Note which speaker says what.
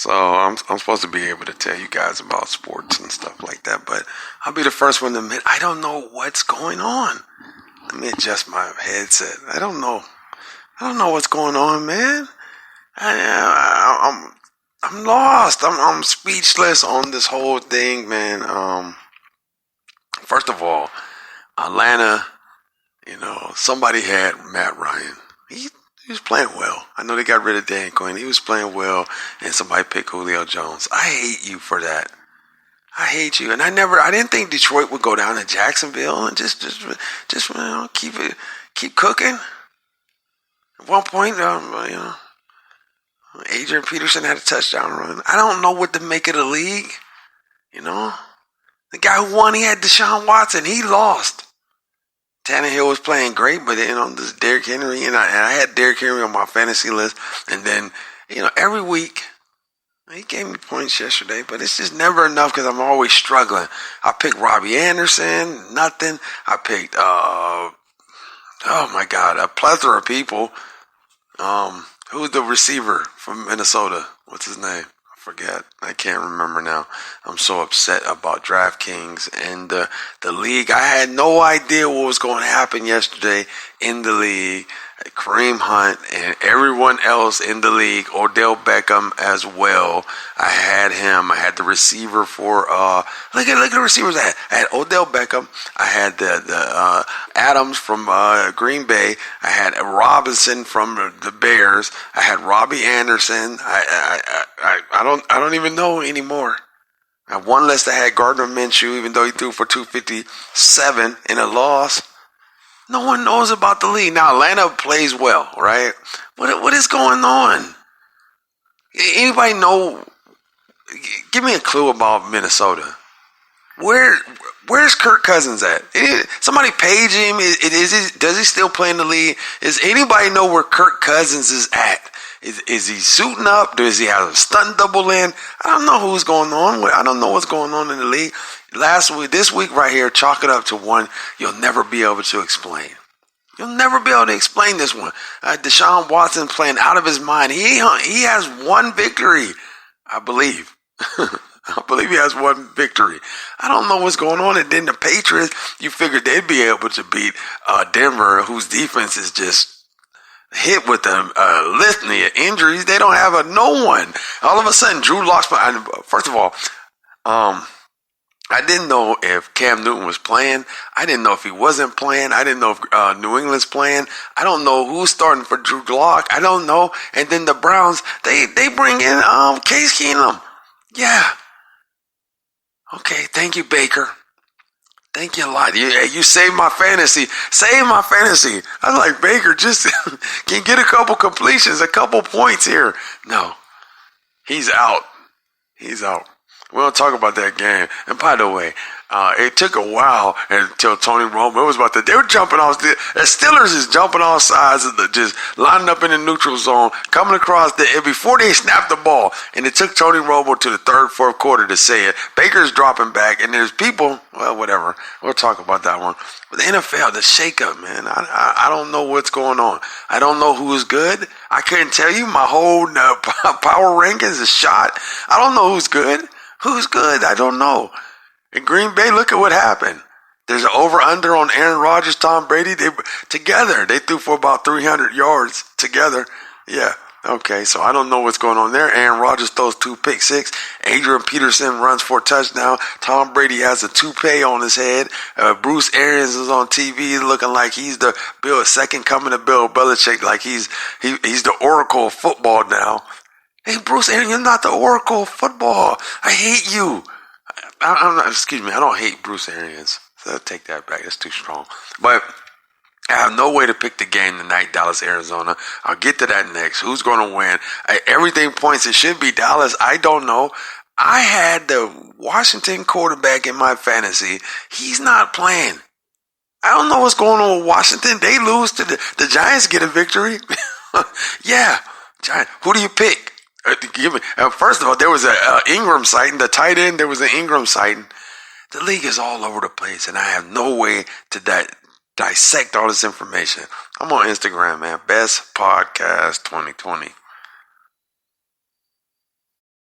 Speaker 1: So I'm supposed to be able to tell you guys about sports and stuff like that, but I'll be the first one to admit I don't know what's going on. Let me adjust my headset. I don't know what's going on, man. I'm lost. I'm speechless on this whole thing, man. First of all, Atlanta, somebody had Matt Ryan. He was playing well. I know they got rid of Dan Quinn. He was playing well, and somebody picked Julio Jones. I hate you for that. I hate you, and I didn't think Detroit would go down to Jacksonville and just keep cooking. At one point, Adrian Peterson had a touchdown run. I don't know what to make of the league. The guy who won, he had Deshaun Watson. He lost. Tannehill was playing great, but this Derrick Henry, and I had Derrick Henry on my fantasy list, and then every week he gave me points yesterday, but it's just never enough because I'm always struggling. I picked Robbie Anderson, nothing. I picked oh my God, a plethora of people. Who's the receiver from Minnesota? What's his name? Forget. I can't remember now. I'm so upset about DraftKings and the league. I had no idea what was going to happen yesterday in the league. Kareem Hunt and everyone else in the league, Odell Beckham as well. I had him. I had the receiver for look at the receivers I had. I had Odell Beckham. I had the Adams from Green Bay. I had Robinson from the Bears. I had Robbie Anderson. I don't even know anymore. I have one list. I had Gardner Minshew, even though he threw for 257 in a loss. No one knows about the league. Now, Atlanta plays well, right? What is going on? Anybody know? Give me a clue about Minnesota. Where's Kirk Cousins at? Somebody page him. Does he still play in the league? Does anybody know where Kirk Cousins is at? Is he suiting up? Does he have a stunt double in? I don't know who's going on. I don't know what's going on in the league. This week right here, chalk it up to one you'll never be able to explain. You'll never be able to explain this one. Deshaun Watson playing out of his mind. He has one victory, I believe. I believe he has one victory. I don't know what's going on. And then the Patriots, you figured they'd be able to beat Denver, whose defense is just hit with a litany of injuries. They don't have no one. All of a sudden, Drew Lock's. First of all, I didn't know if Cam Newton was playing. I didn't know if he wasn't playing. I didn't know if New England's playing. I don't know who's starting for Drew Lock. I don't know. And then the Browns, they bring in Case Keenum. Yeah. Okay, thank you, Baker. Thank you a lot. You saved my fantasy. Save my fantasy. I was like, Baker, just can get a couple completions, a couple points here. No. He's out. He's out. We don't talk about that game. And by the way, it took a while until Tony Romo, they were jumping off, the Steelers is jumping off sides, just lining up in the neutral zone, coming across before they snapped the ball. And it took Tony Romo to the third, fourth quarter to say it. Baker's dropping back, and there's people, well, whatever. We'll talk about that one. But the NFL, the shakeup, man, I don't know what's going on. I don't know who is good. I couldn't tell you. My whole power rankings is shot. I don't know who's good. Who's good? I don't know. In Green Bay, look at what happened. There's an over-under on Aaron Rodgers, Tom Brady. They threw for about 300 yards together. Yeah, okay, so I don't know what's going on there. Aaron Rodgers throws 2 pick six. Adrian Peterson runs for a touchdown. Tom Brady has a toupee on his head. Bruce Arians is on TV looking like he's the second coming of Bill Belichick, like he's the oracle of football now. Hey, Bruce Arians, you're not the oracle of football. I hate you. Excuse me, I don't hate Bruce Arians. So I'll take that back. That's too strong. But I have no way to pick the game tonight, Dallas, Arizona. I'll get to that next. Who's going to win? Everything points it should be Dallas. I don't know. I had the Washington quarterback in my fantasy. He's not playing. I don't know what's going on with Washington. They lose to the Giants, get a victory. Yeah. Giants. Who do you pick? First of all, there was an Ingram sighting. The tight end, there was an Ingram sighting. The league is all over the place, and I have no way to dissect all this information. I'm on Instagram, man. Best Podcast 2020.